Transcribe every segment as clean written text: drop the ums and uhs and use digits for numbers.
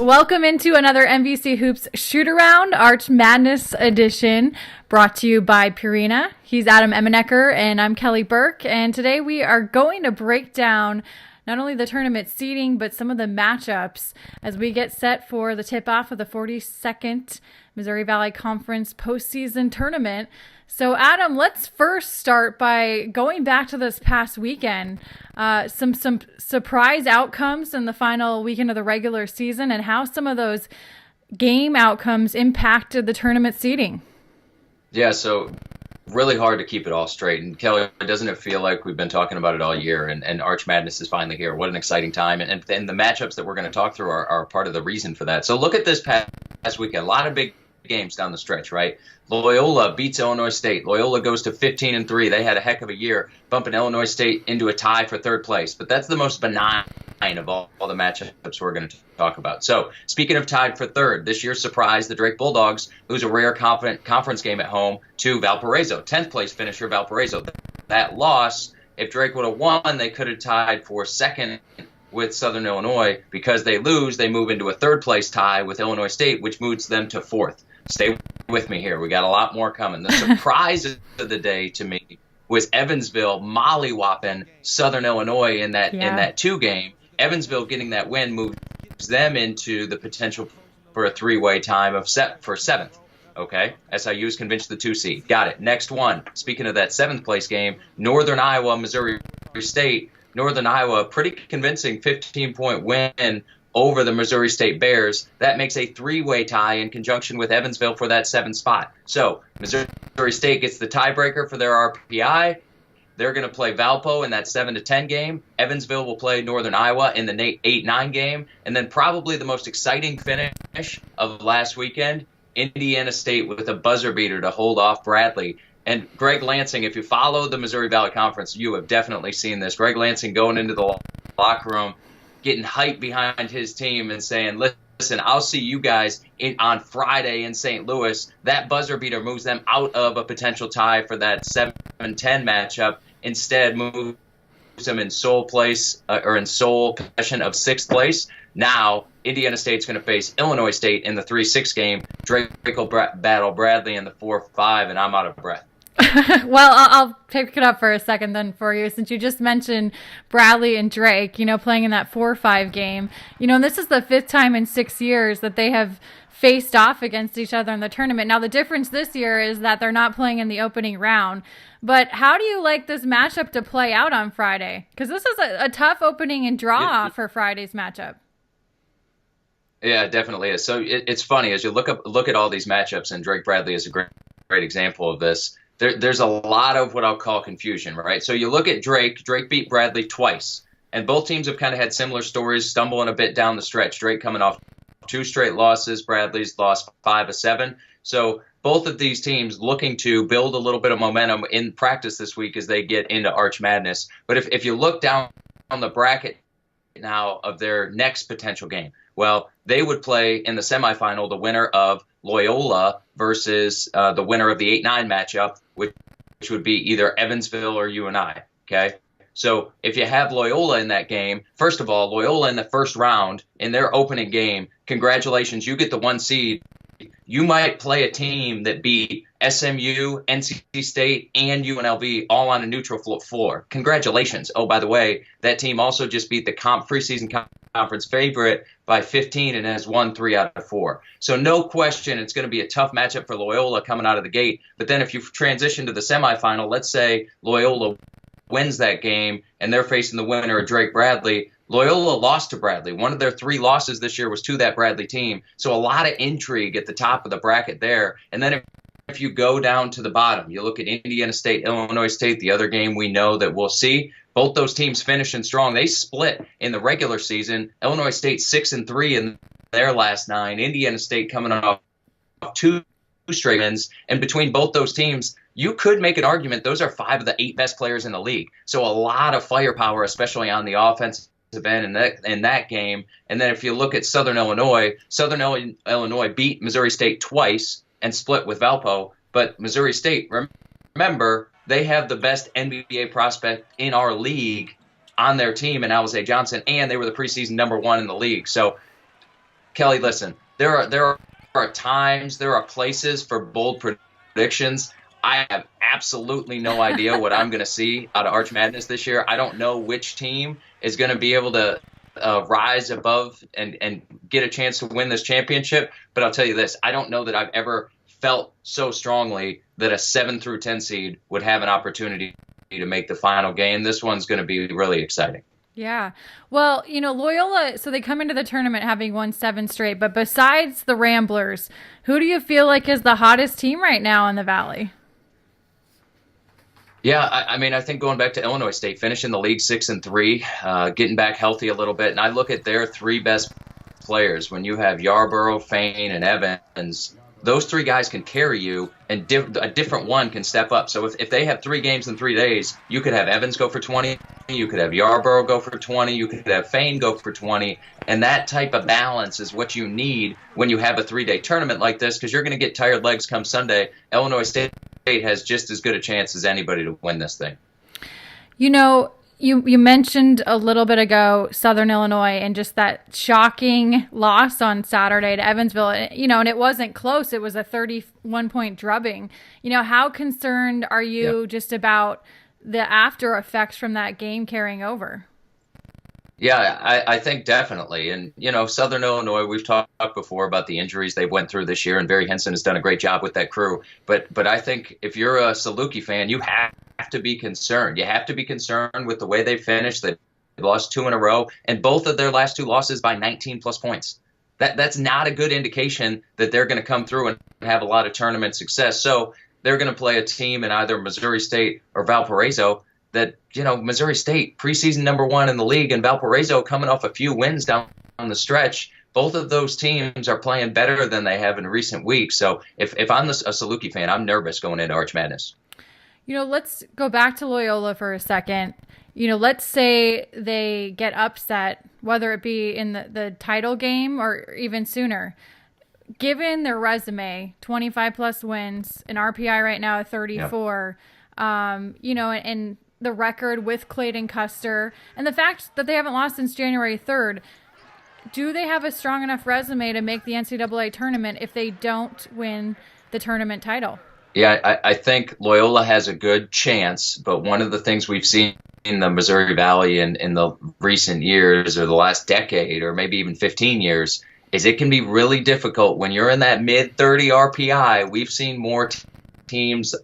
Welcome into another MVC Hoops Shootaround, ArchMadness edition, brought to you by Purina. He's Adam Emmenecker, and I'm Kelly Burke, and today we are going to break down not only the tournament seeding, but some of the matchups as we get set for the tip-off of the 42nd Missouri Valley Conference postseason tournament. So, Adam, let's first start by going back to this past weekend. Some surprise outcomes in the final weekend of the regular season and how some of those game outcomes impacted the tournament seeding. Yeah, so really hard to keep it all straight. And Kelly, doesn't it feel like we've been talking about it all year, and Arch Madness is finally here? What an exciting time. And the matchups that we're going to talk through are part of the reason for that. So look at this past weekend. A lot of big games down the stretch, right? Loyola beats Illinois State. Loyola goes to 15-3. They had a heck of a year, bumping Illinois State into a tie for third place. But that's the most benign of all the matchups we're going to talk about. So speaking of tied for third, this year's surprise, the Drake Bulldogs lose a rare conference game at home to Valparaiso, 10th place finisher Valparaiso. That loss, if Drake would have won, they could have tied for second with Southern Illinois. Because they lose, they move into a third place tie with Illinois State, which moves them to fourth. Stay with me here. We got a lot more coming. The surprise of the day to me was Evansville mollywopping Southern Illinois in that two game. Evansville getting that win moves them into the potential for a three-way time of for seventh. Okay, SIU's convinced the 2 seed. Got it. Next one. Speaking of that seventh place game, Northern Iowa, Missouri State. Northern Iowa, pretty convincing 15-point win over the Missouri State Bears. That makes a three-way tie in conjunction with Evansville for that seventh spot. So Missouri State gets the tiebreaker for their RPI. They're going to play Valpo in that 7-10 game. Evansville will play Northern Iowa in the 8-9 game. And then probably the most exciting finish of last weekend, Indiana State with a buzzer beater to hold off Bradley. And Greg Lansing, if you follow the Missouri Valley Conference, you have definitely seen this. Greg Lansing going into the locker room, getting hype behind his team and saying, listen, I'll see you guys on Friday in St. Louis. That buzzer beater moves them out of a potential tie for that 7-10 matchup. Instead, moves them in sole place or in sole possession of sixth place. Now, Indiana State's going to face Illinois State in the 3-6 game. Drake will battle Bradley in the 4-5, and I'm out of breath. Well, I'll pick it up for a second then for you, since you just mentioned Bradley and Drake, playing in that 4-5 game. And this is the fifth time in 6 years that they have faced off against each other in the tournament. Now, the difference this year is that they're not playing in the opening round. But how do you like this matchup to play out on Friday? Because this is a tough opening and draw for Friday's matchup. Yeah, it definitely is. So it's funny, as you look at all these matchups, and Drake Bradley is a great example of this. There's a lot of what I'll call confusion, right? So you look at Drake. Drake beat Bradley twice, and both teams have kind of had similar stories, stumbling a bit down the stretch. Drake coming off 2 straight losses. Bradley's lost 5 of 7. So both of these teams looking to build a little bit of momentum in practice this week as they get into Arch Madness. But if you look down on the bracket now of their next potential game, well, they would play in the semifinal the winner of Loyola versus the winner of the 8-9 matchup, which would be either Evansville or UNI, okay? So if you have Loyola in that game, first of all, Loyola in the first round, in their opening game, congratulations, you get the 1 seed. You might play a team that beat SMU, NC State, and UNLV all on a neutral floor. Congratulations. Oh, by the way, that team also just beat the preseason conference favorite by 15 and has won 3 out of 4. So no question it's going to be a tough matchup for Loyola coming out of the gate. But then if you transition to the semifinal, let's say Loyola wins that game and they're facing the winner of Drake Bradley. Loyola lost to Bradley. One of their 3 losses this year was to that Bradley team. So a lot of intrigue at the top of the bracket there. And then if you go down to the bottom, you look at Indiana State, Illinois State, the other game we know that we'll see. Both those teams finishing strong. They split in the regular season. Illinois State 6-3 in their last 9. Indiana State coming off 2 straight wins. And between both those teams, you could make an argument those are 5 of the 8 best players in the league. So a lot of firepower, especially on the offensive end in that game. And then if you look at Southern Illinois beat Missouri State twice and split with Valpo. But Missouri State, remember, they have the best NBA prospect in our league on their team in Alize Johnson, and they were the preseason number 1 in the league. So Kelly, listen, there are times, there are places for bold predictions. I have absolutely no idea what I'm going to see out of Arch Madness this year. I don't know which team is going to be able to rise above and get a chance to win this championship. But I'll tell you this, I don't know that I've ever felt so strongly that a 7 through 10 seed would have an opportunity to make the final game. This one's going to be really exciting. Yeah. Well, Loyola, so they come into the tournament having won 7 straight, but besides the Ramblers, who do you feel like is the hottest team right now in the Valley? Yeah, I mean, I think going back to Illinois State, finishing the league 6-3, getting back healthy a little bit, and I look at their 3 best players. When you have Yarborough, Fain, and Evans, those 3 guys can carry you, and a different one can step up. So if they have 3 games in 3 days, you could have Evans go for 20, you could have Yarborough go for 20, you could have Fain go for 20, and that type of balance is what you need when you have a 3-day tournament like this, because you're going to get tired legs come Sunday. Illinois State has just as good a chance as anybody to win this thing. You mentioned a little bit ago Southern Illinois and just that shocking loss on Saturday to Evansville, and it wasn't close. It was a 31-point drubbing. How concerned are you just about the after effects from that game carrying over? Yeah, I think definitely. And, Southern Illinois, we've talked before about the injuries they went through this year, and Barry Henson has done a great job with that crew. But I think if you're a Saluki fan, you have to be concerned. You have to be concerned with the way they finished. They lost 2 in a row, and both of their last 2 losses by 19-plus points. That's not a good indication that they're going to come through and have a lot of tournament success. So they're going to play a team in either Missouri State or Valparaiso that, Missouri State, preseason #1 in the league, and Valparaiso coming off a few wins down the stretch. Both of those teams are playing better than they have in recent weeks. So if I'm a Saluki fan, I'm nervous going into Arch Madness. Let's go back to Loyola for a second. Let's say they get upset, whether it be in the title game or even sooner. Given their resume, 25-plus wins, an RPI right now at 34, and the record with Clayton Custer, and the fact that they haven't lost since January 3rd, do they have a strong enough resume to make the NCAA tournament if they don't win the tournament title? Yeah, I think Loyola has a good chance, but one of the things we've seen in the Missouri Valley in the recent years or the last decade or maybe even 15 years is it can be really difficult when you're in that mid-30 RPI. We've seen more teams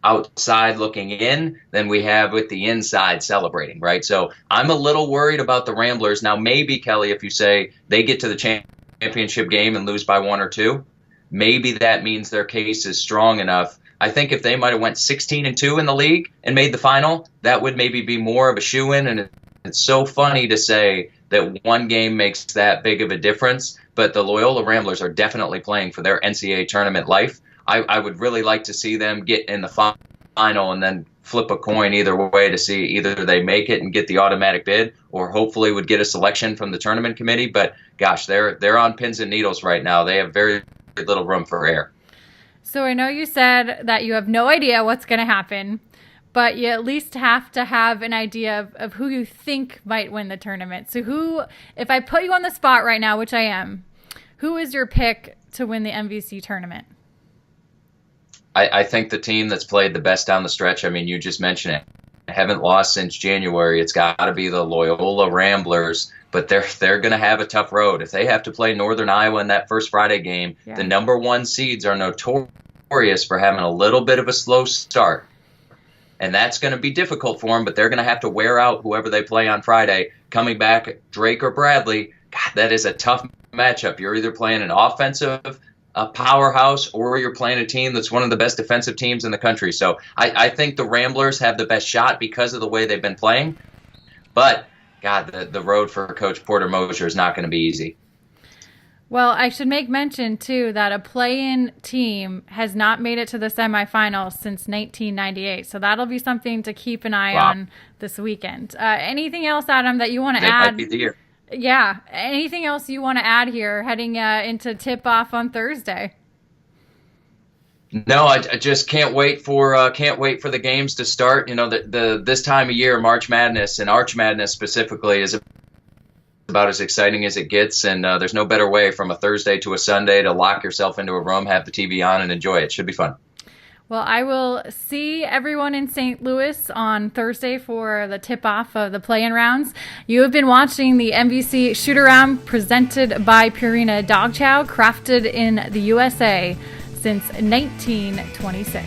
outside looking in than we have with the inside celebrating, right? So I'm a little worried about the Ramblers. Now, maybe, Kelly, if you say they get to the championship game and lose by 1 or 2, maybe that means their case is strong enough. I think if they might have went 16-2 in the league and made the final, that would maybe be more of a shoo-in. And it's so funny to say that one game makes that big of a difference, but the Loyola Ramblers are definitely playing for their NCAA tournament life. I would really like to see them get in the final and then flip a coin either way to see either they make it and get the automatic bid or hopefully would get a selection from the tournament committee. But gosh, they're on pins and needles right now. They have very little room for error. So I know you said that you have no idea what's going to happen, but you at least have to have an idea of who you think might win the tournament. So if I put you on the spot right now, which I am, who is your pick to win the MVC tournament? I think the team that's played the best down the stretch, I mean, you just mentioned it, haven't lost since January. It's got to be the Loyola Ramblers, but they're going to have a tough road. If they have to play Northern Iowa in that first Friday game, the #1 seeds are notorious for having a little bit of a slow start. And that's going to be difficult for them, but they're going to have to wear out whoever they play on Friday. Coming back, Drake or Bradley, God, that is a tough matchup. You're either playing an offensive powerhouse or you're playing a team that's one of the best defensive teams in the country. So I think the Ramblers have the best shot because of the way they've been playing. But, God, the road for Coach Porter Mosher is not going to be easy. Well, I should make mention, too, that a play-in team has not made it to the semifinals since 1998. So that'll be something to keep an eye on this weekend. Anything else, Adam, that you want to add? Might be the year. Yeah. Anything else you want to add here heading into tip-off on Thursday? No, I just can't wait for the games to start. This time of year, March Madness and Arch Madness specifically is about as exciting as it gets, and there's no better way from a Thursday to a Sunday to lock yourself into a room, have the TV on, and enjoy it. Should be fun. Well, I will see everyone in St. Louis on Thursday for the tip-off of the play-in rounds. You have been watching the MVC Shootaround presented by Purina Dog Chow, crafted in the USA since 1926.